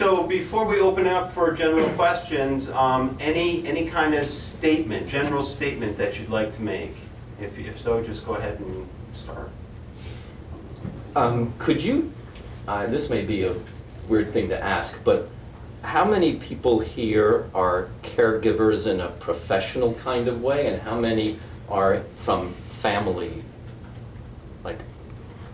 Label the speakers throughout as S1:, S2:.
S1: So before we open up for general questions, any kind of statement, general statement that you'd like to make? If so, just go ahead and start.
S2: Could you, this may be a weird thing to ask, but how many people here are caregivers in a professional kind of way, and how many are from family? Like,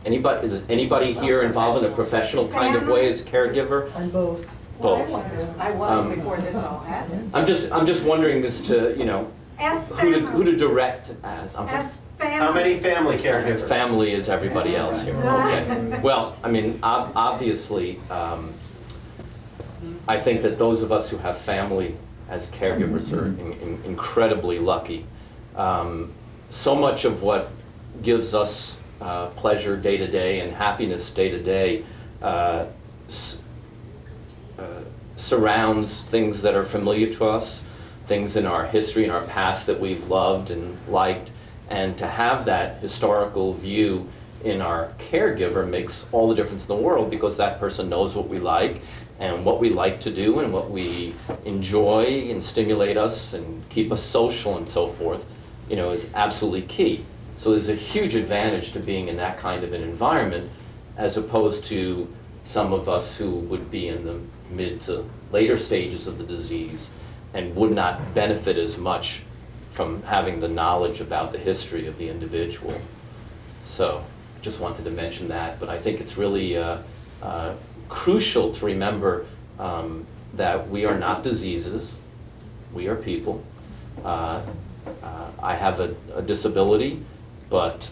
S2: is anybody here involved in a professional kind of way as caregiver?
S3: On both.
S2: Both.
S4: I was before this all happened.
S2: I'm just wondering as to, you know,
S4: Ask
S2: who
S4: family.
S2: to direct as.
S4: Ask family.
S1: How many family caregivers?
S2: Family is everybody else here. Okay. Well, I mean, obviously, I think that those of us who have family as caregivers are incredibly lucky. So much of what gives us pleasure day to day and happiness day to day surrounds things that are familiar to us, things in our history and our past that we've loved and liked, and to have that historical view in our caregiver makes all the difference in the world, because that person knows what we like and what we like to do and what we enjoy and stimulate us and keep us social and so forth, you know, is absolutely key. So there's a huge advantage to being in that kind of an environment, as opposed to some of us who would be in the mid to later stages of the disease and would not benefit as much from having the knowledge about the history of the individual. So just wanted to mention that, but I think it's really crucial to remember that we are not diseases, we are people. I have a disability, but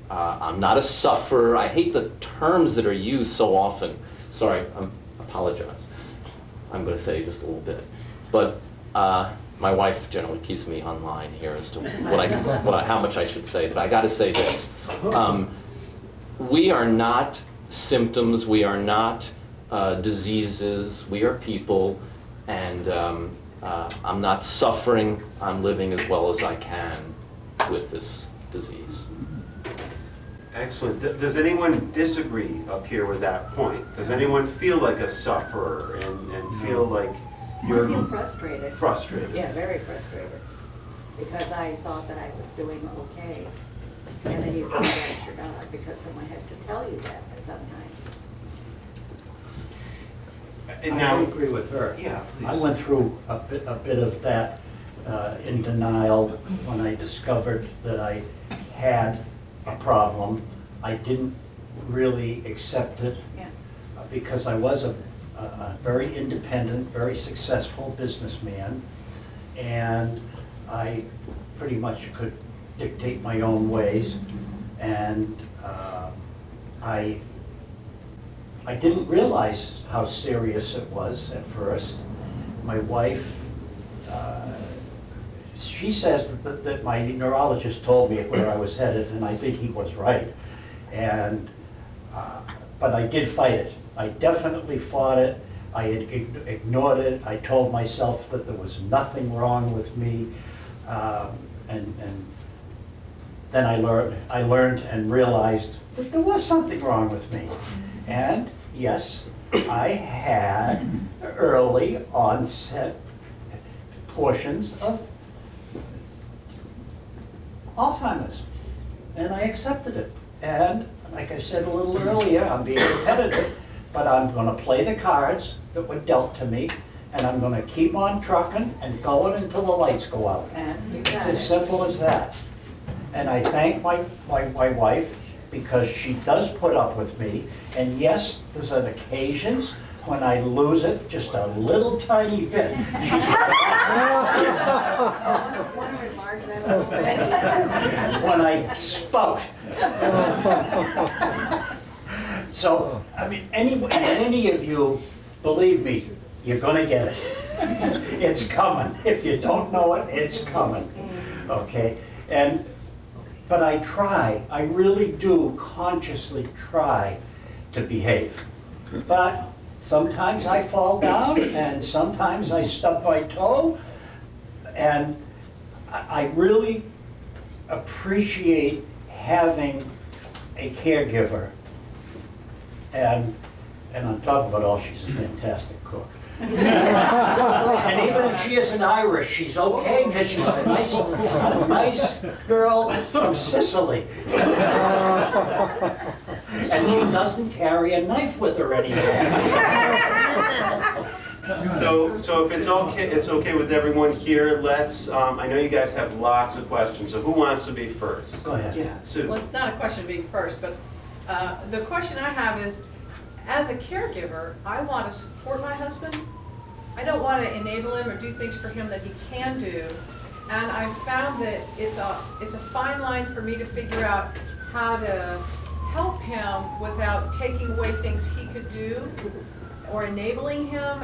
S2: I'm not a sufferer. I hate the terms that are used so often. Sorry, I apologize. I'm going to say just a little bit. But my wife generally keeps me online here as to how much I should say, but I got to say this. We are not symptoms, we are not diseases, we are people, and I'm not suffering, I'm living as well as I can with this disease.
S1: Excellent. Does anyone disagree up here with that point? Does anyone feel like a sufferer and feel like you're
S4: I feel frustrated.
S1: frustrated?
S4: Yeah, very frustrated. Because I thought that I was doing okay. And then you find out you're not, because someone has to tell you that sometimes.
S1: And now,
S5: I agree with her.
S1: Yeah, please.
S5: I went through a bit of that in denial when I discovered that I had a problem. I didn't really accept it
S4: Yeah.
S5: because I was a very independent, very successful businessman, and I pretty much could dictate my own ways, and I didn't realize how serious it was at first. My wife, she says that my neurologist told me where I was headed, and I think he was right. And but I did fight it. I definitely fought it. I had ignored it. I told myself that there was nothing wrong with me, and then I learned and realized that there was something wrong with me. And yes, I had early onset portions of Alzheimer's, and I accepted it. And like I said a little earlier, I'm being repetitive, but I'm going to play the cards that were dealt to me, and I'm going to keep on trucking and going until the lights go out. It's as simple as that. And I thank my wife, because she does put up with me. And yes, there's an occasions when I lose it just a little tiny bit. When I spout. So, I mean, any of you, believe me, you're gonna get it. It's coming. If you don't know it, it's coming. Okay? But I really do consciously try to behave. But sometimes I fall down, and sometimes I stub my toe, and I really appreciate having a caregiver. And And on top of it all, she's a fantastic cook. And even if she isn't Irish, she's okay because she's a nice girl from Sicily. And she doesn't carry a knife with her anymore.
S1: So if it's okay with everyone here, let's, I know you guys have lots of questions, so who wants to be first?
S5: Go ahead.
S1: Yeah, Sue.
S3: Well, it's not a question of being first, but the question I have is, as a caregiver, I want to support my husband. I don't want to enable him or do things for him that he can do. And I've found that it's a fine line for me to figure out how to help him without taking away things he could do, or enabling him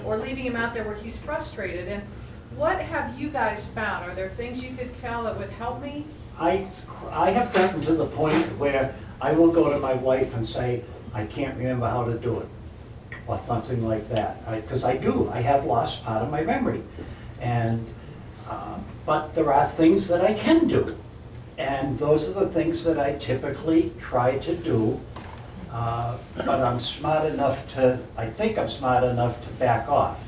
S3: or leaving him out there where he's frustrated. And what have you guys found? Are there things you could tell that would help me?
S5: I have gotten to the point where I will go to my wife and say, I can't remember how to do it, or something like that. Because I have lost part of my memory. And, but there are things that I can do. And those are the things that I typically try to do. But I'm smart enough I think I'm smart enough to back off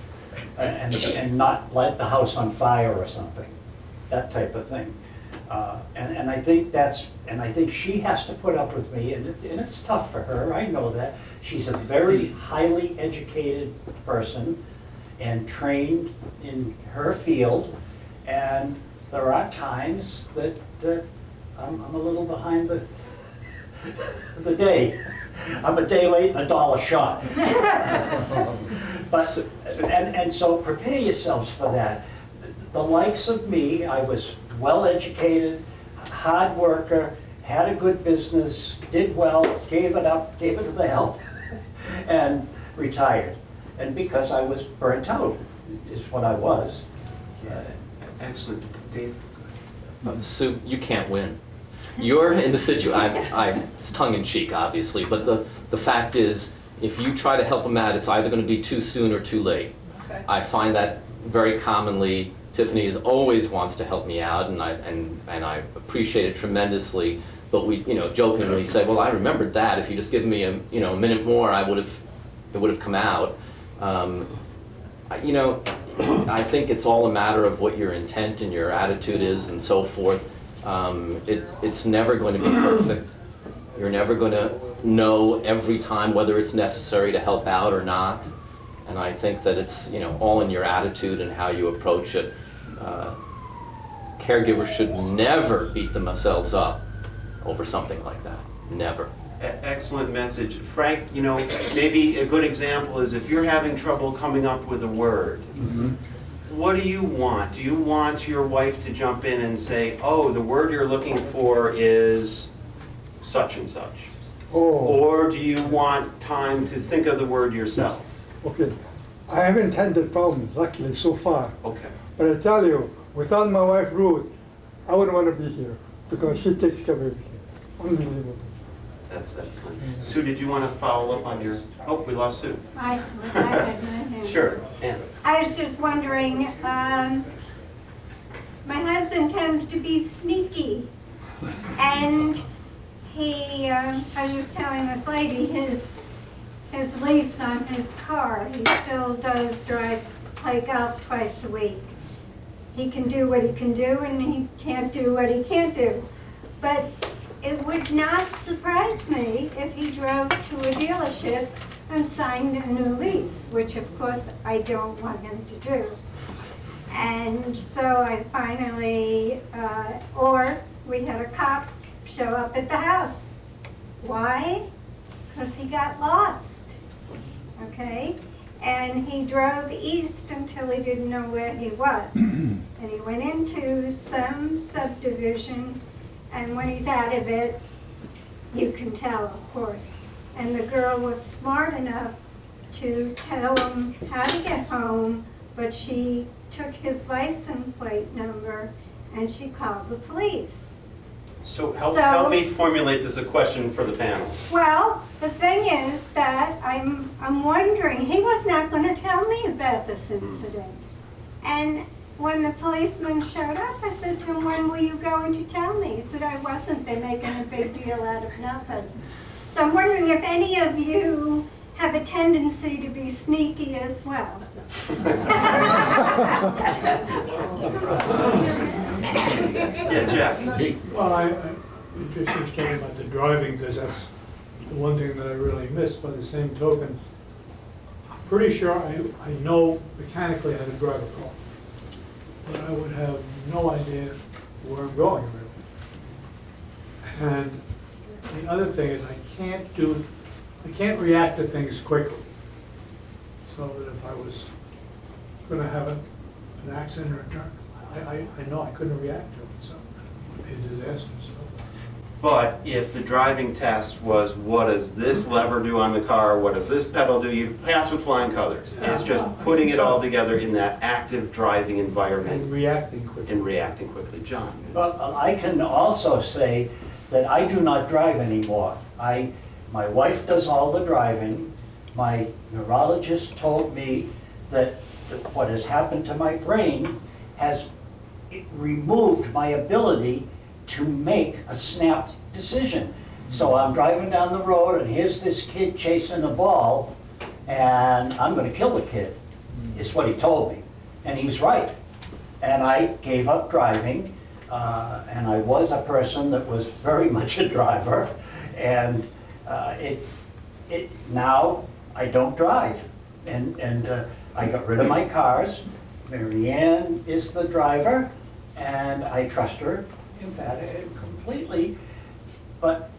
S5: and not light the house on fire or something, that type of thing. And I think I think she has to put up with me, and it's tough for her, I know that. She's a very highly educated person and trained in her field, and there are times that I'm a little behind the day. I'm a day late and a dollar short. But, so prepare yourselves for that. The likes of me, I was well-educated, hard worker, had a good business, did well, gave it up, gave it to the help, and retired. And because I was burnt out, is what I was.
S1: Excellent. Dave?
S2: Sue, you can't win. You're in the situation, it's tongue-in-cheek, obviously, but the fact is, if you try to help them out, it's either going to be too soon or too late.
S3: Okay.
S2: I find that very commonly. Tiffany always wants to help me out, and I appreciate it tremendously. But we, jokingly say, well, I remembered that. If you just give me a minute more, it would have come out. I think it's all a matter of what your intent and your attitude is, and so forth. It's never going to be perfect. You're never going to know every time whether it's necessary to help out or not. And I think that it's all in your attitude and how you approach it. Caregivers should never beat themselves up over something like that. Never.
S1: Excellent message. Frank, maybe a good example is if you're having trouble coming up with a word, what do you want? Do you want your wife to jump in and say, oh, the word you're looking for is such and such?
S6: Oh,
S1: Or do you want time to think of the word yourself?
S6: okay. I haven't had that problem, luckily, so far.
S1: Okay.
S6: But I tell you, without my wife Ruth, I wouldn't want to be here because she takes care of everything. Unbelievable.
S1: That's excellent. Sue, did you want to follow up on your, oh, we lost Sue.
S7: I had my hand.
S1: Sure, Ann.
S7: I was just wondering, my husband tends to be sneaky. And I was just telling this lady, his lease on his car, he still does play golf twice a week. He can do what he can do and he can't do what he can't do. But it would not surprise me if he drove to a dealership and signed a new lease, which of course I don't want him to do. And so I finally, or we had a cop show up at the house. Why? Because he got lost, okay? And he drove east until he didn't know where he was. And he went into some subdivision, and when he's out of it, you can tell, of course. And the girl was smart enough to tell him how to get home, but she took his license plate number and she called the police.
S1: So help me formulate this a question for the panel.
S7: Well, the thing is that I'm wondering, he was not going to tell me about this incident. And when the policeman showed up, I said to him, when were you going to tell me? He said, I wasn't. They're making a big deal out of nothing. So I'm wondering if any of you have a tendency to be sneaky as well.
S1: Yeah, Jeff?
S8: Well, I just talking about the driving, because that's the one thing that I really miss. By the same token, I'm pretty sure I know mechanically how to drive a car, but I would have no idea where I'm going really. And the other thing is I can't react to things quickly. So that if I was gonna have an accident or a turn, I know I couldn't react to it, so it would be a disaster, so.
S1: But if the driving test was, what does this lever do on the car, what does this pedal do, you pass with flying colors. It's just putting it all together in that active driving
S8: And
S1: environment
S8: reacting quickly.
S1: and reacting quickly. John?
S5: But I can also say that I do not drive anymore. My wife does all the driving. My neurologist told me that what has happened to my brain has removed my ability to make a snapped decision. So I'm driving down the road and here's this kid chasing a ball and I'm gonna kill the kid, is what he told me. And he was right. And I gave up driving, and I was a person that was very much a driver. And now I don't drive. And I got rid of my cars. Mary Ann is the driver, and I trust her completely. But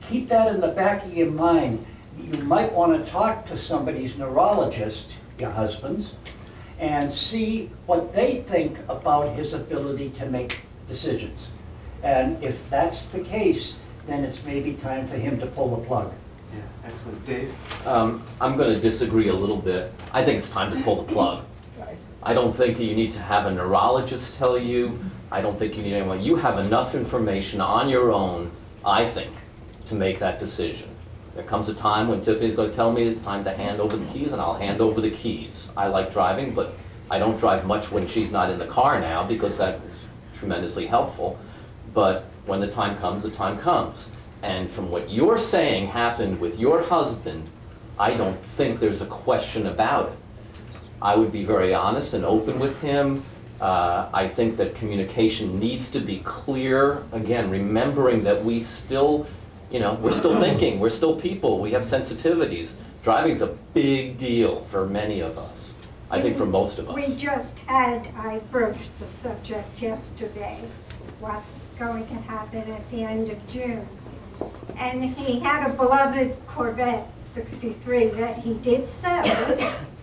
S5: keep that in the back of your mind. You might want to talk to somebody's neurologist, your husband's, and see what they think about his ability to make decisions. And if that's the case, then it's maybe time for him to pull the plug.
S1: Yeah, excellent. Dave?
S2: I'm going to disagree a little bit. I think it's time to pull the plug. I don't think that you need to have a neurologist tell you. I don't think you need anyone. You have enough information on your own, I think, to make that decision. There comes a time when Tiffany's going to tell me it's time to hand over the keys, and I'll hand over the keys. I like driving, but I don't drive much when she's not in the car now because that is tremendously helpful. But when the time comes, the time comes. And from what you're saying happened with your husband, I don't think there's a question about it. I would be very honest and open with him. I think that communication needs to be clear. Again, remembering that we still, we're still thinking, we're still people, we have sensitivities. Driving's a big deal for many of us. I think for most of us.
S7: I broached the subject yesterday, what's going to happen at the end of June. And he had a beloved Corvette 63 that he did sell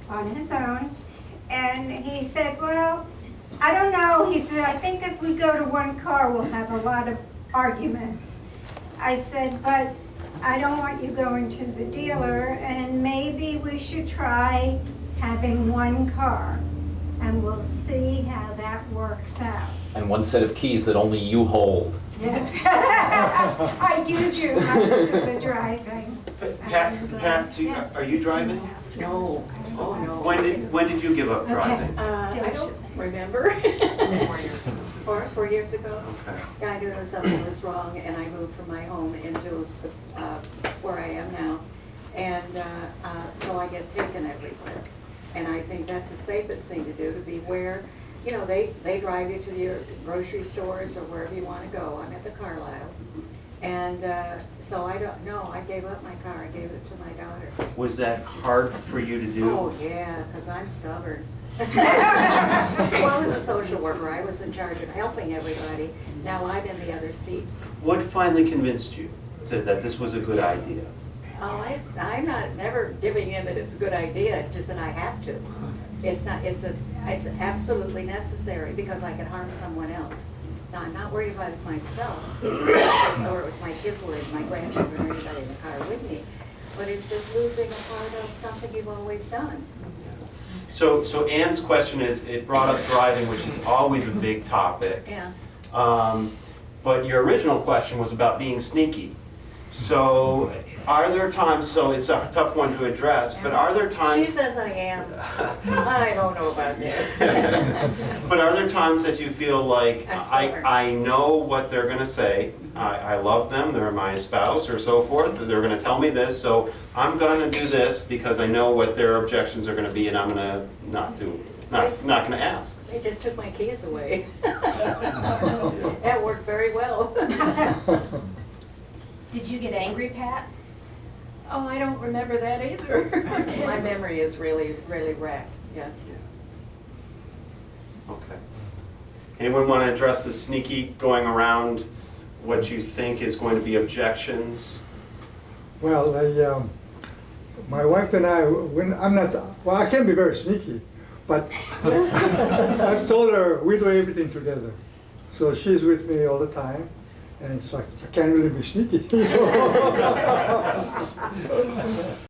S7: on his own. And he said, well, I don't know. He said, I think if we go to one car, we'll have a lot of arguments. I said, but I don't want you going to the dealer, and maybe we should try having one car, and we'll see how that works out.
S2: And one set of keys that only you hold.
S7: Yeah. I do most of the driving.
S1: Pat, are you driving?
S4: No, oh no.
S1: When did you give up driving?
S4: I don't remember. 4 years ago.
S1: Okay.
S4: Yeah, I knew something was wrong, and I moved from my home into where I am now. And so I get taken everywhere. And I think that's the safest thing to do, to be where, they drive you to your grocery stores or wherever you want to go. I'm at the Carlisle. And so I don't know, I gave up my car, I gave it to my daughter.
S1: Was that hard for you to do?
S4: Oh, yeah, because I'm stubborn. Well, I was a social worker, I was in charge of helping everybody. Now I'm in the other seat.
S1: What finally convinced you that this was a good idea?
S4: Oh, I'm not never giving in that it's a good idea, it's just that I have to. It's absolutely necessary because I can harm someone else. Now, I'm not worried about it myself, or if my kids were, my grandchildren, or anybody in the car with me. But it's just losing a part of something you've always done.
S1: So Ann's question is, it brought up driving, which is always a big topic.
S4: Yeah.
S1: But your original question was about being sneaky. So Are there times, so it's a tough one to address, but are there times?
S4: She says I am. I don't know about that.
S1: But are there times that you feel like,
S4: I saw her.
S1: I know what they're gonna say, I love them, they're my spouse or so forth, they're gonna tell me this, so I'm gonna do this because I know what their objections are gonna be and I'm gonna not gonna ask.
S4: They just took my keys away. That worked very well.
S9: Did you get angry, Pat?
S4: Oh, I don't remember that either. My memory is really, really wrecked, yeah.
S1: Okay. Anyone want to address the sneaky going around what you think is going to be objections?
S6: Well, my wife and I, when I'm not, well, I can be very sneaky, but I've told her we do everything together. So she's with me all the time, and so I can't really be sneaky.